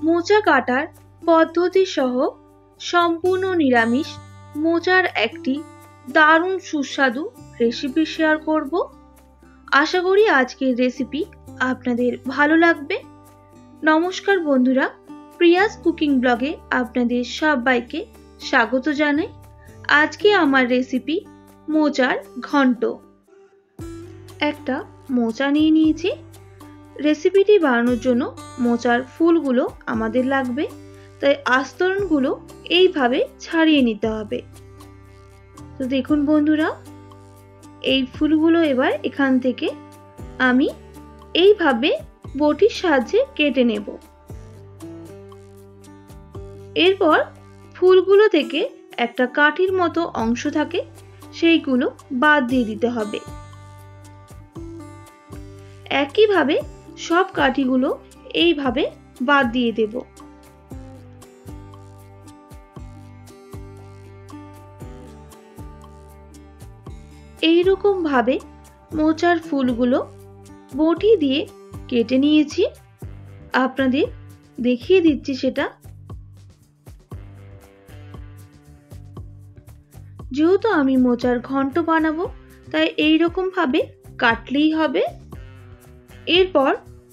মোচা কাটার পদ্ধতি সহ সম্পূর্ণ নিরামিষ মোচার একটি দারুণ সুস্বাদু রেসিপি শেয়ার করব। আশা করি আজকের রেসিপি আপনাদের ভালো লাগবে। নমস্কার বন্ধুরা, প্রিয়াস কুকিং ব্লগে আপনাদের সবাইকে স্বাগত জানাই। আজকে আমার রেসিপি মোচার ঘন্ট। একটা মোচা নিয়ে নিয়েছি। রেসিপিটি বানানোর জন্য মোচার ফুলগুলো আমাদের লাগবে, তাই আস্তরণগুলো এইভাবে ছাড়িয়ে নিতে হবে। তো দেখুন বন্ধুরা, এই ফুলগুলো এবার এখান থেকে আমি এইভাবে বটির সাহায্যে কেটে নেব। এরপর ফুলগুলো থেকে একটা কাঠির মতো অংশ থাকে, সেইগুলো বাদ দিয়ে দিতে হবে। একইভাবে সব কাঠিগুলো এইভাবে বাদ দিয়ে দেব। এইরকম ভাবে মোচার ফুলগুলো বটি দিয়ে কেটে নিয়েছি। আপনাদের দেখিয়ে দিচ্ছি সেটা। যেহেতু আমি মোচার ঘন্ট বানাবো, তাই এইরকম ভাবে কাটলেই হবে। এরপর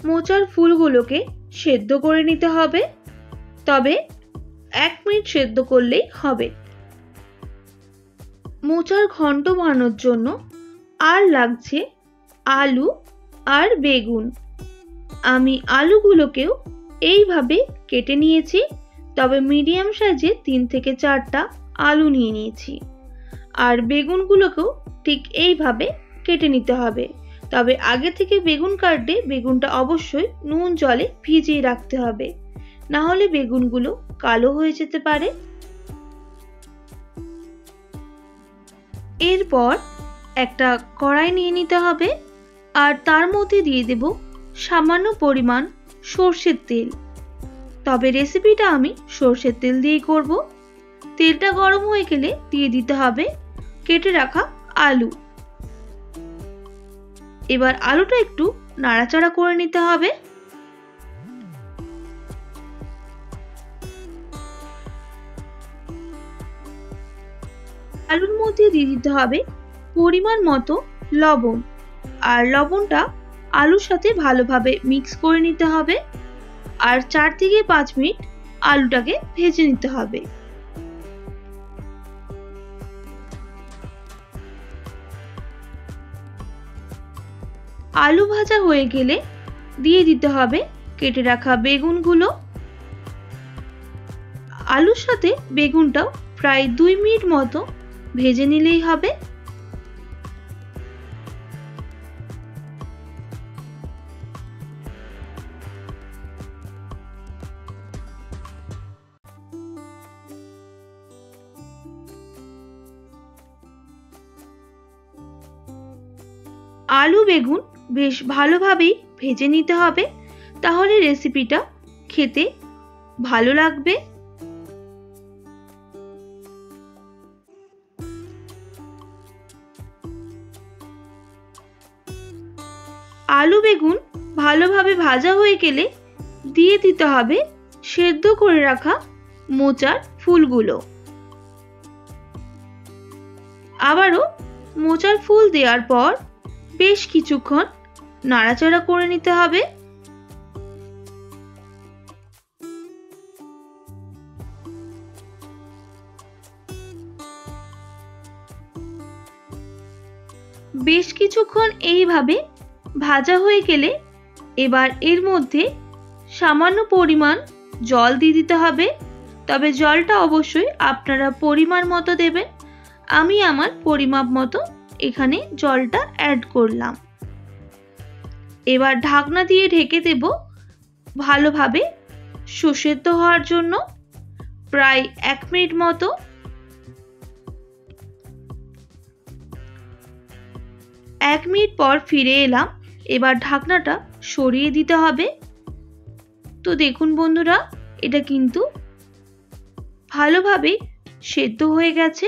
মোচার ফুলগুলোকে সেদ্ধ করে নিতে হবে, তবে 1 মিনিট সেদ্ধ করলেই হবে। মোচার ঘন্ট বানানোর জন্য আর লাগছে আলু আর বেগুন। আমি আলুগুলোকেও এইভাবে কেটে নিয়েছি, তবে মিডিয়াম সাইজে 3 থেকে 4টা আলু নিয়ে নিয়েছি। আর বেগুনগুলোকেও ঠিক এইভাবে কেটে নিতে হবে, তবে আগে থেকে বেগুন কাটলে বেগুনটা অবশ্যই নুন জলে ভিজিয়ে রাখতে হবে, না হলে বেগুনগুলো কালো হয়ে যেতে পারে। এরপর একটা কড়াই নিয়ে নিতে হবে, আর তার মধ্যে দিয়ে দেব সামান্য পরিমাণ সর্ষের তেল। তবে রেসিপিটা আমি সর্ষের তেল দিয়েই করব। তেলটা গরম হয়ে গেলে দিয়ে দিতে হবে কেটে রাখা আলু। এবার আলুটা একটু নাড়াচাড়া করে নিতে হবে। আলুর মধ্যে দিয়ে দিতে হবে পরিমাণ মতো লবণ, আর লবণটা আলুর সাথে ভালোভাবে মিক্স করে নিতে হবে। আর 4 থেকে 5 মিনিট আলুটাকে ভেজে নিতে হবে। আলু ভাজা হয়ে গেলে দিয়ে দিতে হবে কেটে রাখা বেগুনগুলো। আলুর সাথে বেগুনটাও প্রায় 2 মিনিট মতো ভেজে নিলেই হবে। আলু বেগুন বেশ ভালোভাবেই ভেজে নিতে হবে, তাহলে রেসিপিটা খেতে ভালো লাগবে। আলু বেগুন ভালোভাবে ভাজা হয়ে গেলে দিয়ে দিতে হবে সেদ্ধ করে রাখা মোচার ফুলগুলো। আবারও মোচার ফুল দেওয়ার পর বেশ কিছুক্ষণ নাড়াচাড়া করে নিতে হবে। বেশ কিছুক্ষণ এইভাবে ভাজা হয়ে গেলে এবার এর মধ্যে সামান্য পরিমাণ জল দিয়ে দিতে হবে, তবে জলটা অবশ্যই আপনারা পরিমাণ মতো দেবেন। আমি আমার পরিমাপ মতো এখানে জলটা অ্যাড করলাম। এবার ঢাকনা দিয়ে ঢেকে দেব ভালোভাবে সুসেদ্ধ হওয়ার জন্য প্রায় 1 মিনিট মতো। 1 মিনিট পর ফিরে এলাম। এবার ঢাকনাটা সরিয়ে দিতে হবে। তো দেখুন বন্ধুরা, এটা কিন্তু ভালোভাবে সেদ্ধ হয়ে গেছে।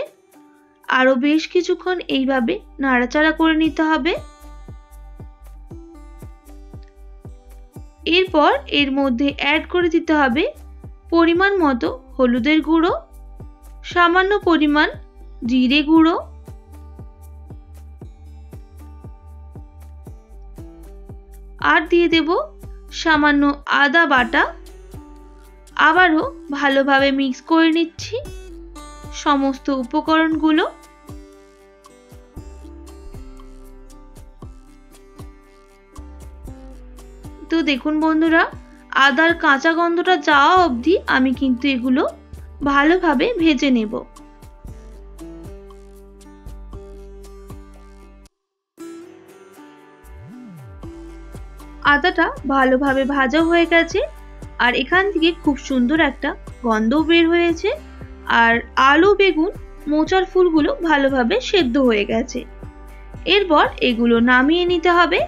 আরো বেশ কিছুক্ষণ এইভাবে নাড়াচাড়া করে নিতে হবে। এর এরপর এর মধ্যে অ্যাড করে দিতে হবে পরিমাণ মতো হলুদের গুঁড়ো, সামান্য পরিমাণ জিরে গুঁড়ো, আর দিয়ে দেব সামান্য আদা বাটা। আবারও ভালোভাবে মিক্স করে নিচ্ছি সমস্ত উপকরণগুলো। তো দেখুন বন্ধুরা, আদার কাঁচা গন্ধটা যাওয়া অবধি আমি কিন্তু এগুলো ভালোভাবে ভেজে নেব। আদাটা ভালোভাবে ভাজা হয়ে গেছে আর এখান থেকে খুব সুন্দর একটা গন্ধ বের হয়েছে আর আলু বেগুন মোচার ফুলগুলো ভালোভাবে সেদ্ধ হয়ে গেছে। এরপর এগুলো নামিয়ে নিতে হবে।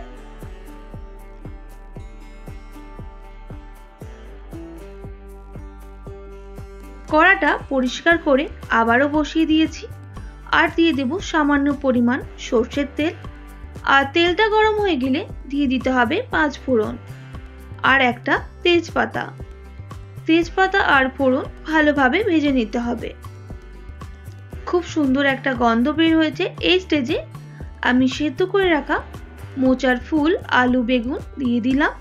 কড়াটা পরিষ্কার করে আবারও বসিয়ে দিয়েছি আর দিয়ে দেব সামান্য পরিমাণ সরষের তেল। আর তেলটা গরম হয়ে গেলে দিয়ে দিতে হবে 5 ফোড়ন আর একটা তেজপাতা। তেজপাতা আর ফোড়ন ভালোভাবে ভেজে নিতে হবে। খুব সুন্দর একটা গন্ধ বের হয়েছে। এই স্টেজে আমি সেদ্ধ করে রাখা মোচার ফুল, আলু, বেগুন দিয়ে দিলাম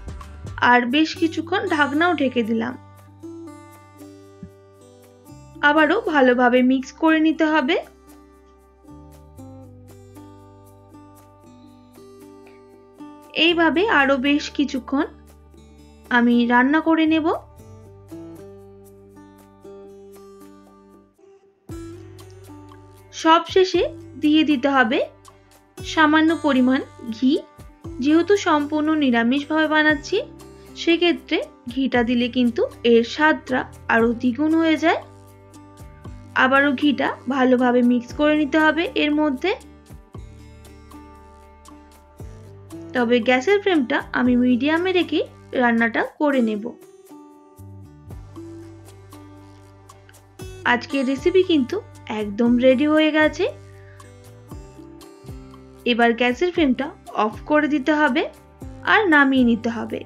আর বেশ কিছুক্ষণ ঢাকনাও ঢেকে দিলাম। আবারও ভালোভাবে মিক্স করে নিতে হবে। এইভাবে আরো বেশ কিছুক্ষণ আমি রান্না করে নেব। সবশেষে দিয়ে দিতে হবে সামান্য পরিমাণ ঘি। যেহেতু সম্পূর্ণ নিরামিষভাবে বানাচ্ছি সেক্ষেত্রে ঘিটা দিলে কিন্তু এর স্বাদটা আরো দ্বিগুণ হয়ে যায়। আবারও ঘিটা ভালোভাবে মিক্স করে নিতে হবে এর মধ্যে। তবে গ্যাসের ফ্লেমটা আমি মিডিয়ামে রেখে রান্নাটা করে নেব। আজকের রেসিপি কিন্তু একদম রেডি হয়ে গেছে। এবার গ্যাসের ফ্লেমটা অফ করে দিতে হবে আর নামিয়ে নিতে হবে।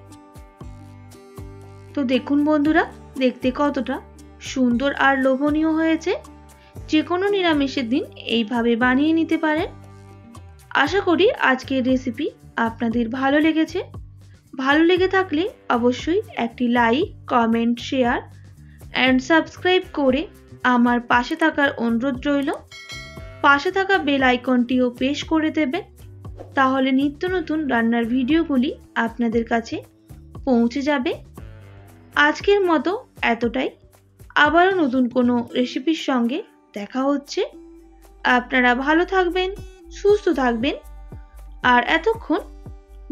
তো দেখুন বন্ধুরা, দেখতে কতটা সুন্দর আর লোভনীয় হয়েছে। যে কোনো নিরামিষের দিন এইভাবে বানিয়ে নিতে পারেন। আশা করি আজকের রেসিপি আপনাদের ভালো লেগেছে। ভালো লেগে থাকলে অবশ্যই একটি like, comment, share and subscribe করে আমার পাশে থাকার অনুরোধ রইল। পাশে থাকা বেল আইকনটিও প্রেস করে দেবেন, তাহলে নিত্য নতুন রান্নার ভিডিওগুলি আপনাদের কাছে পৌঁছে যাবে। আজকের মতো এতটাই। আবারও নতুন কোনো রেসিপির সঙ্গে দেখা হচ্ছে। আপনারা ভালো থাকবেন, সুস্থ থাকবেন। আর এতক্ষণ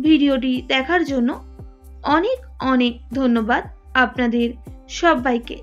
ভিডিওটি দেখার জন্য অনেক অনেক ধন্যবাদ আপনাদের সবাইকে।